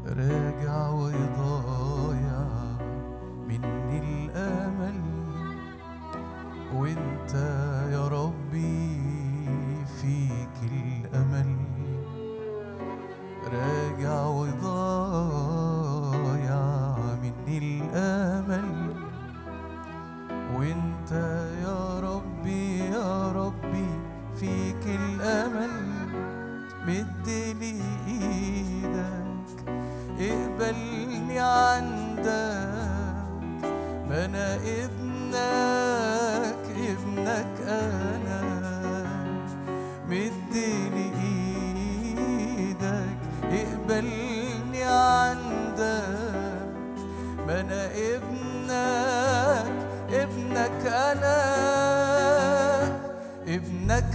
راجع وضايع مني الأمل، وانت يا ربي فيك الأمل. راجع وضايع مني الأمل، وانت يا ربي يا ربي فيك الأمل. مدلي ايدك اقبلني عندك، ما انا ابنك انا. مدلي ايدك اقبلني عندك، ما انا ابنك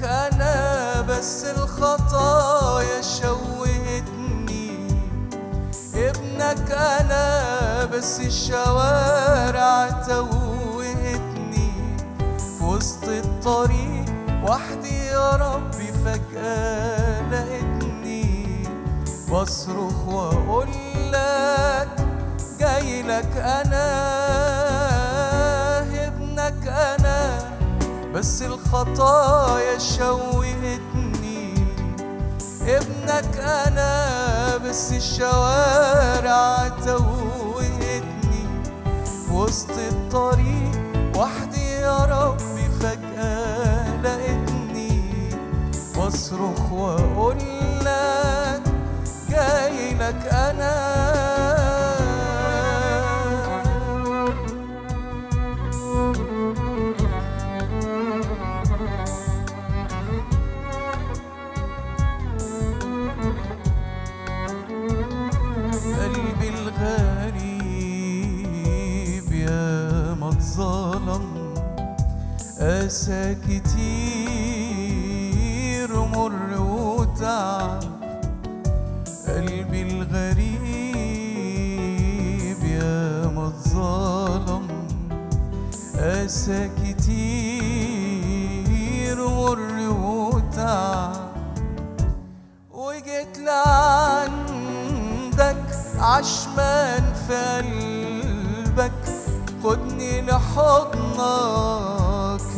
انا. بس الخطايا شوهتني. ابنك انا بس الشوارع توهتني. في وسط الطريق وحدي يا ربي فجأة لقيتني بصرخ واقول لك جاي لك انا. ابنك انا بس الخطايا شوهتني. ابنك انا بس الشوارع توهتني. في وسط الطريق وحدي يا ربي فجأة لقيتني بصرخ واقول لك جاي لك انا. قلبي الغريب يا ما اتظلم، قاسى كتير مر وتعب. قلبي الغريب يا ما اتظلم، قاسى كتير مر وتعب. وجيت لعندك عشمان في قلبك، خدني لحضنك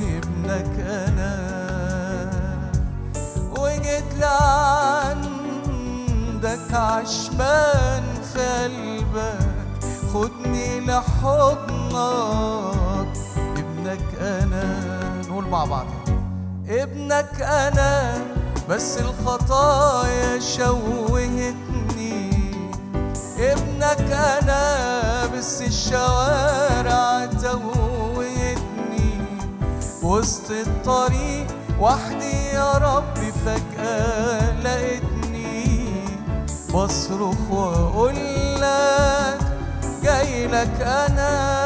ابنك انا. وجيت لعندك عشمان في قلبك، خدني لحضنك ابنك انا. نقول مع بعض ابنك انا بس الخطايا شوهتني. ابنك انا بس الشوارع توهتني. وسط الطريق وحدي يا ربي فجأة لقيتني بصرخ واقول لك جاي لك انا.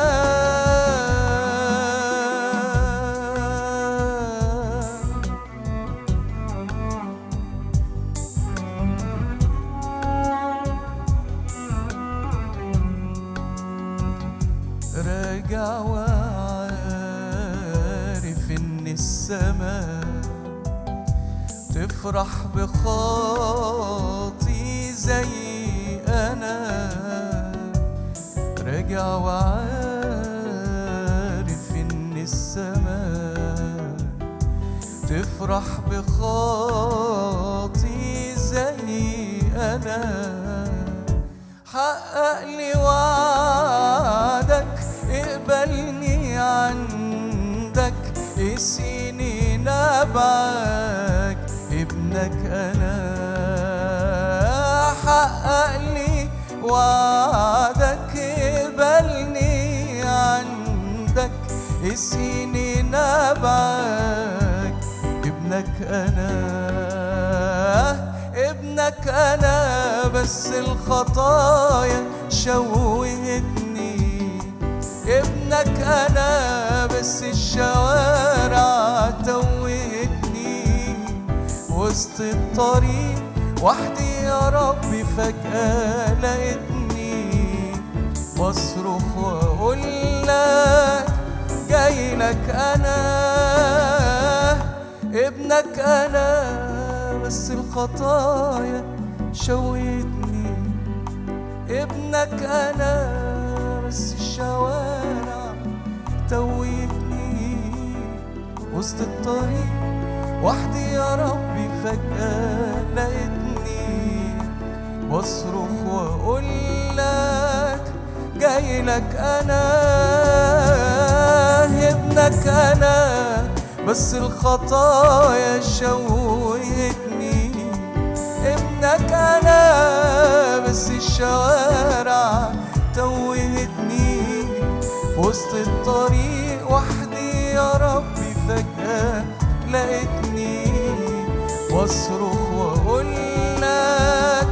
راجع وعارف ان السماء تفرح بخاطي زي انا. راجع وعارف ان السماء تفرح بخاطي زي انا. حقق لي وعدك اقبلني عندك، اسقيني نبعك ابنك انا. حقق لي وعدك اقبلني عندك، اسقيني نبعك ابنك انا. ابنك انا بس الخطايا شوهتني. ابنك انا بس الشوارع توهتني. وسط الطريق وحدي يا ربي فجأة لقيتني بصرخ واقول لك جاي لك انا. ابنك انا بس الخطايا شوهتني. ابنك أنا بس الشوارع توهتني وسط الطريق وحدي يا ربي فجأة لقيتني بصرخ وأقول لك جاي لك أنا ابنك أنا بس الخطايا شوهتني ابنك أنا بس الشوارع توهتني في وسط الطريق وحدي يا ربي فجأة لقيتني واصرخ واقول لك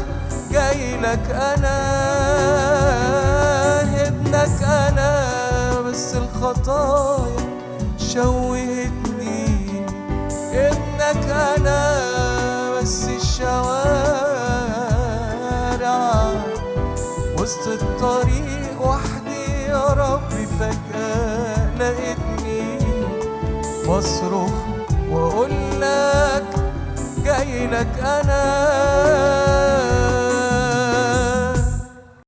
جاي لك انا ابنك انا بس الخطايا شوهتني ابنك انا بس الشوارع وسط الطريق وحدي يا ربي فجأة لقيتني بصرخ واقول لك جاي لك انا